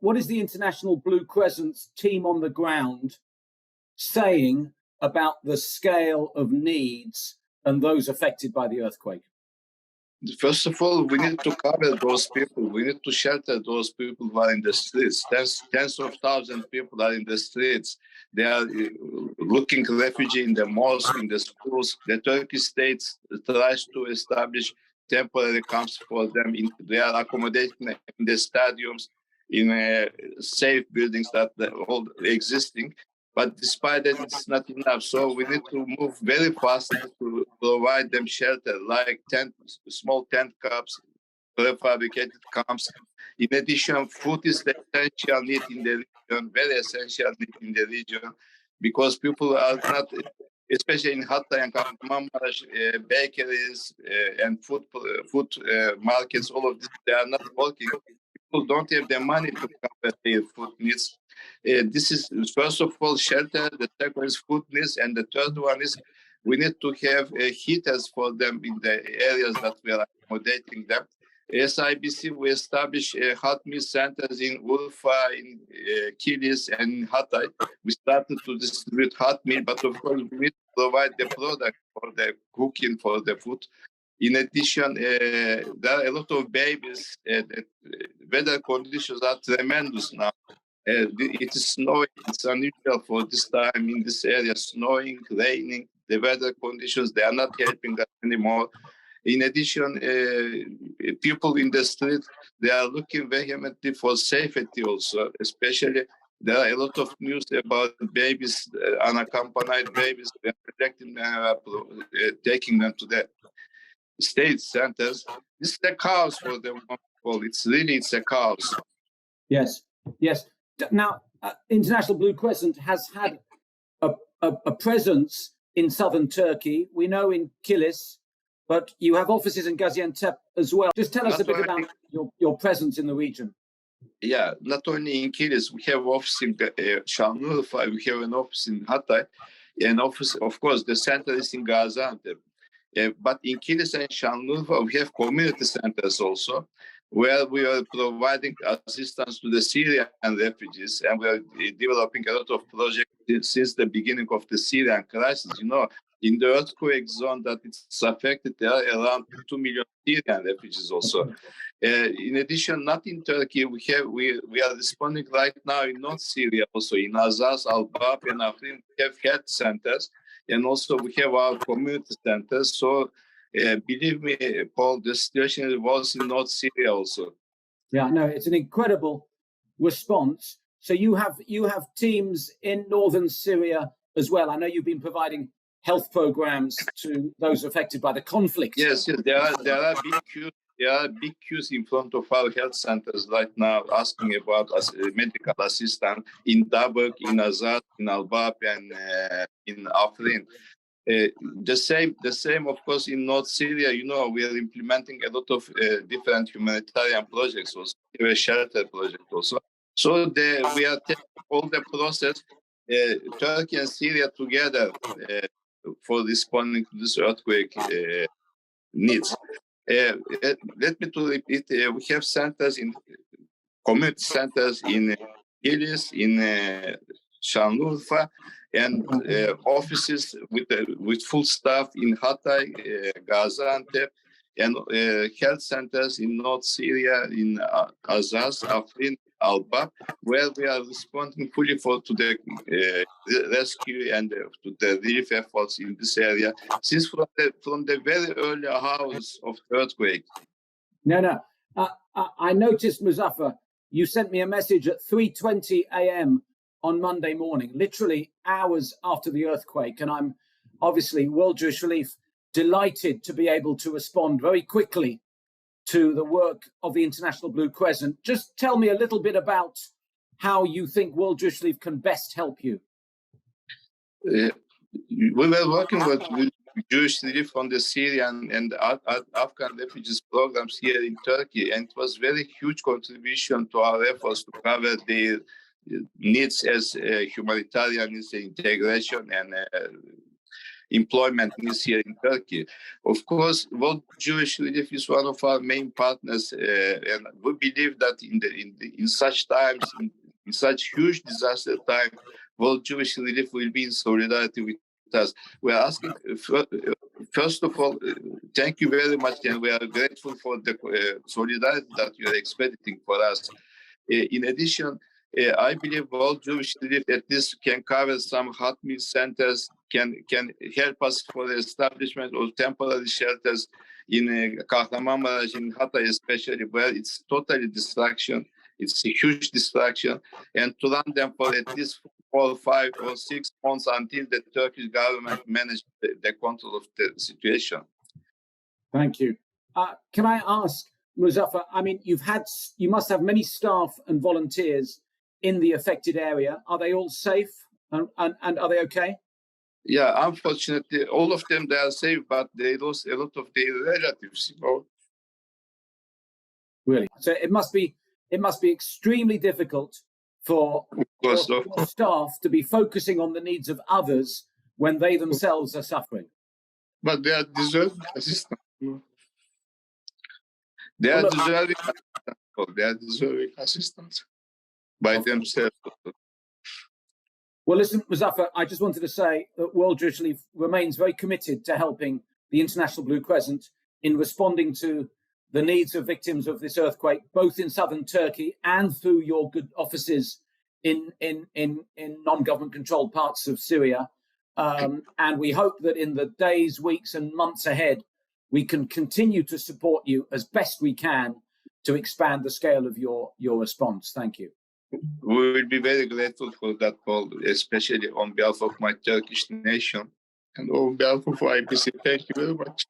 what is the International Blue Crescent's team on the ground saying about the scale of needs and those affected by the earthquake? First of all, we need to cover those people. We need to shelter those people who are in the streets. Tens of thousands of people are in the streets. They are looking refugee in the mosques, in the schools. The Turkish state tries to establish temporary camps for them. They are accommodating in the stadiums, in safe buildings that are all existing. But despite that, it's not enough. So we need to move very fast to provide them shelter, like small tent camps, prefabricated camps. In addition, food is the essential need in the region, very essential need in the region, because people are not, especially in Hatay and Kahramanmaraş, bakeries and food markets, all of this, they are not working. People don't have the money to cover their food needs. This is, first of all, shelter. The second is food needs. And the third one is we need to have heaters for them in the areas that we are accommodating them. SIBC, we established hot meal centers in Urfa, in Kilis, and in Hatay. We started to distribute hot meal, but of course, we need to provide the product for the cooking, for the food. In addition, there are a lot of babies. The weather conditions are tremendous now. It is snowing. It's unusual for this time in this area, snowing, raining. The weather conditions, they are not helping us anymore. In addition, people in the street, they are looking vehemently for safety also, especially there are a lot of news about babies, unaccompanied babies. They are protecting them, taking them to the state centers. This is a chaos for the people. It's a chaos. Yes, yes. Now, International Blue Crescent has had a presence in southern Turkey. We know in Kilis, but you have offices in Gaziantep as well. Just tell us a bit about your presence in the region. Yeah, not only in Kilis, we have office in Şanlıurfa, we have an office in Hatay, and office, of course, the center is in Gaziantep. But in Kilis and Şanlıurfa, we have community centers also, where we are providing assistance to the Syrian refugees, and we are developing a lot of projects since the beginning of the Syrian crisis. You know, in the earthquake zone that it's affected, there are around 2 million Syrian refugees also. In addition, not in Turkey, we are responding right now in North Syria, also in Azaz, Al-Bab, and Afrin. We have health centers, and also we have our community centers. So believe me, Paul, the situation was in North Syria also. Yeah, no, it's an incredible response. So you have teams in northern Syria as well. I know you've been providing health programs to those affected by the conflict. Yes, there are big queues. There are big queues in front of our health centers right now, asking about medical assistance in Dabuk, in Azaz, in Al-Bab, and in Afrin. The same, of course, in North Syria. You know, we are implementing a lot of different humanitarian projects, also a shelter project also. So we are taking all the process, Turkey and Syria together for responding to this earthquake needs. Let me to repeat, we have centers in community centers in Kilis, in Şanlıurfa, and offices with full staff in Hatay, Gaziantep, and health centers in North Syria, in Azaz, Afrin, Al-Bab, where we are responding fully to the rescue and to the relief efforts in this area, since from the very early hours of the earthquake. No. I noticed, Muzaffer, you sent me a message at 3:20 a.m. on Monday morning, literally hours after the earthquake. And I'm obviously, World Jewish Relief, delighted to be able to respond very quickly to the work of the International Blue Crescent. Just tell me a little bit about how you think World Jewish Relief can best help you. We were working with Jewish Relief on the Syrian and Afghan refugees programs here in Turkey, and it was very huge contribution to our efforts to cover their needs as humanitarian needs, integration, and employment needs here in Turkey. Of course, World Jewish Relief is one of our main partners, and we believe that in such times, in such huge disaster time, World Jewish Relief will be in solidarity with us. We are asking, first of all, thank you very much, and we are grateful for the solidarity that you are expecting for us. In addition, I believe World Jewish Relief at least can cover some hot meal centers, can help us for the establishment of temporary shelters in Kahramanmaraş, in Hatay especially, where it's totally distraction. It's a huge distraction, and to run them for at least 4, 5, or 6 months until the Turkish government managed the control of the situation. Thank you. Can I ask, Muzaffer, I mean, you must have many staff and volunteers in the affected area. Are they all safe and are they okay? Yeah, unfortunately, all of them, they are safe, but they lost a lot of their relatives. Really? So it must be extremely difficult for staff to be focusing on the needs of others when they themselves are suffering. But they are deserving assistance. They are deserving assistance by themselves. Well, listen, Muzaffer, I just wanted to say that World Jewish Relief remains very committed to helping the International Blue Crescent in responding to the needs of victims of this earthquake, both in southern Turkey and through your good offices in non-government controlled parts of Syria. And we hope that in the days, weeks and months ahead, we can continue to support you as best we can to expand the scale of your response. Thank you. We will be very grateful for that, Paul, especially on behalf of my Turkish nation and on behalf of IPC. Thank you very much.